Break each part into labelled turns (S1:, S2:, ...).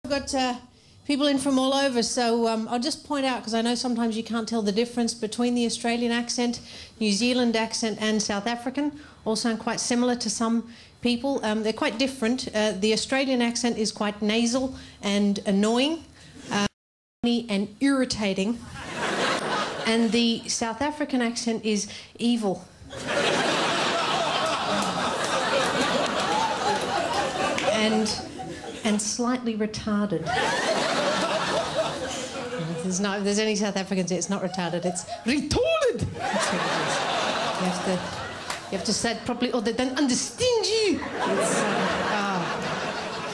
S1: We've got people in from all over, so I'll just point out, because I know sometimes you can't tell the difference between the Australian accent, New Zealand accent and South African. All sound quite similar to some people. They're quite different. The Australian accent is quite nasal and annoying and irritating. And the South African accent is evil. And slightly retarded. If there's any South Africans, it's not retarded, it's retarded. That's what it is. You have to say it properly or they don't understand you.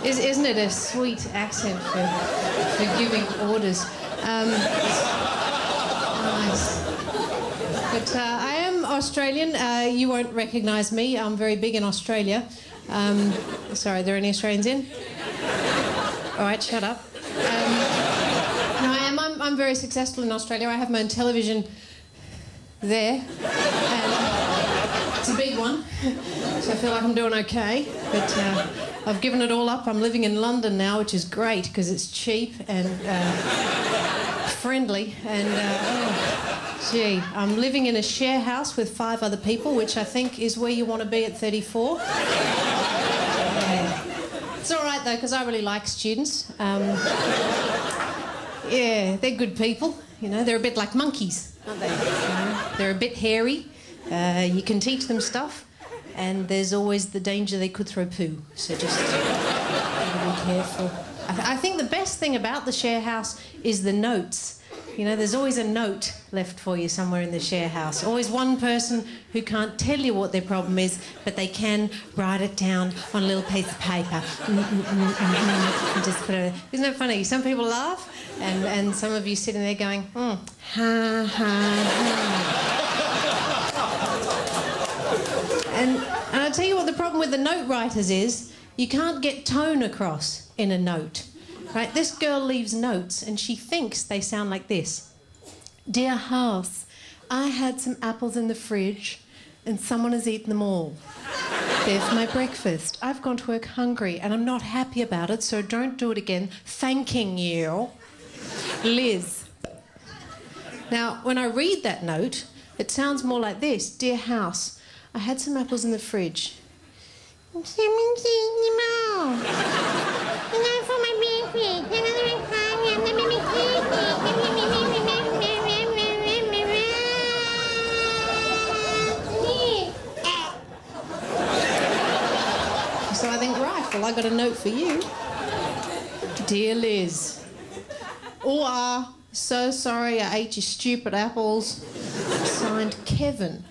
S1: Isn't it a sweet accent for giving orders? Nice. But I am Australian. You won't recognise me. I'm very big in Australia. Sorry, are there any Australians in? All right, shut up. No, I'm very successful in Australia. I have my own television there. And it's a big one, so I feel like I'm doing okay. But I've given it all up. I'm living in London now, which is great because it's cheap and friendly. And, gee, I'm living in a share house with 5 other people, which I think is where you want to be at 34. It's all right, though, because I really like students. Yeah, they're good people. You know, they're a bit like monkeys, aren't they? You know, they're a bit hairy. You can teach them stuff, and there's always the danger they could throw poo. So just be careful. I think the best thing about the share house is the notes. You know, there's always a note left for you somewhere in the share house. Always one person who can't tell you what their problem is, but they can write it down on a little piece of paper. And just put it. Isn't it funny? Some people laugh, and some of you sitting there going, ha, ha, ha. And I'll tell you what the problem with the note writers is, you can't get tone across in a note. Right, this girl leaves notes and she thinks they sound like this. Dear house, I had some apples in the fridge and someone has eaten them all. They're for my breakfast. I've gone to work hungry and I'm not happy about it, so don't do it again. Thanking you. Liz. Now, when I read that note, it sounds more like this. Dear house, I had some apples in the fridge. So I think, right, well, I got a note for you. Dear Liz, so sorry I ate your stupid apples. Signed, Kevin.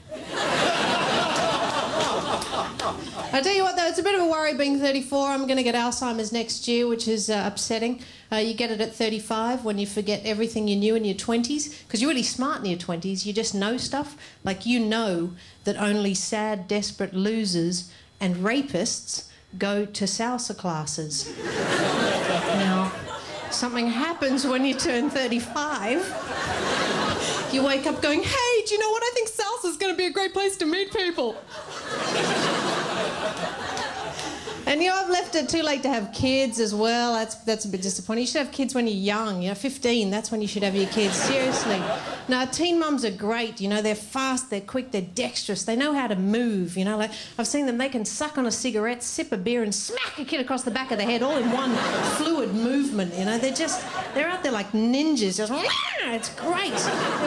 S1: I tell you what, though, it's a bit of a worry being 34. I'm going to get Alzheimer's next year, which is upsetting. You get it at 35 when you forget everything you knew in your 20s, because you're really smart in your 20s. You just know stuff. Like, you know that only sad, desperate losers and rapists go to salsa classes. Now, something happens when you turn 35. You wake up going, hey, do you know what? I think salsa's going to be a great place to meet people. And, you know, I've left it too late to have kids as well. That's a bit disappointing. You should have kids when you're young. You know, 15, that's when you should have your kids. Seriously. Now, teen mums are great. You know, they're fast, they're quick, they're dexterous. They know how to move, you know. Like, I've seen them, they can suck on a cigarette, sip a beer and smack a kid across the back of the head all in one fluid movement, you know. They're out there like ninjas. Just, it's great.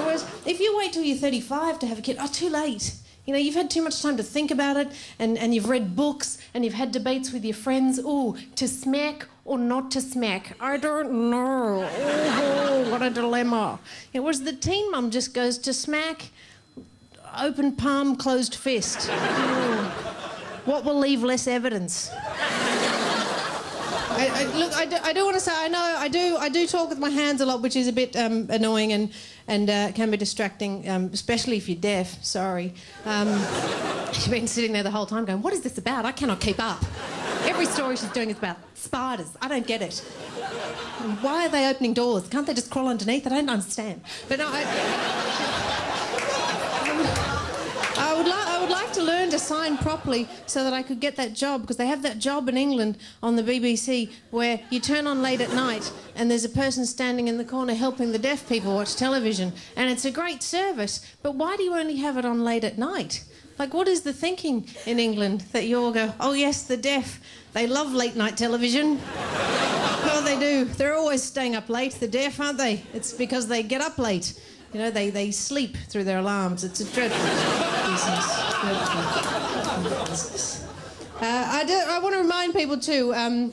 S1: Whereas if you wait till you're 35 to have a kid, too late. You know, you've had too much time to think about it, and you've read books, and you've had debates with your friends. Oh, to smack or not to smack? I don't know. Oh, what a dilemma. Whereas the teen mum just goes to smack, open palm, closed fist. Oh, what will leave less evidence? Look, I do want to say, I know I do talk with my hands a lot, which is a bit annoying and can be distracting, especially if you're deaf. Sorry. She's been sitting there the whole time going, what is this about? I cannot keep up. Every story she's doing is about spiders. I don't get it. And why are they opening doors? Can't they just crawl underneath? I don't understand. But no, I would would like to learn to sign properly so that I could get that job, because they have that job in England on the BBC where you turn on late at night and there's a person standing in the corner helping the deaf people watch television. And it's a great service, but why do you only have it on late at night? Like, what is the thinking in England that you all go, oh yes, the deaf, they love late night television. Oh, they do. They're always staying up late, the deaf, aren't they? It's because they get up late. You know, they sleep through their alarms. It's a dreadful business. I want to remind people too,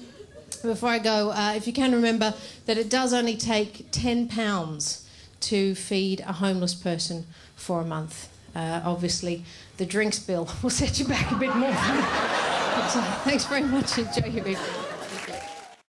S1: before I go, if you can remember, that it does only take £10 to feed a homeless person for a month. Obviously, the drinks bill will set you back a bit more. But, thanks very much. Enjoy your evening.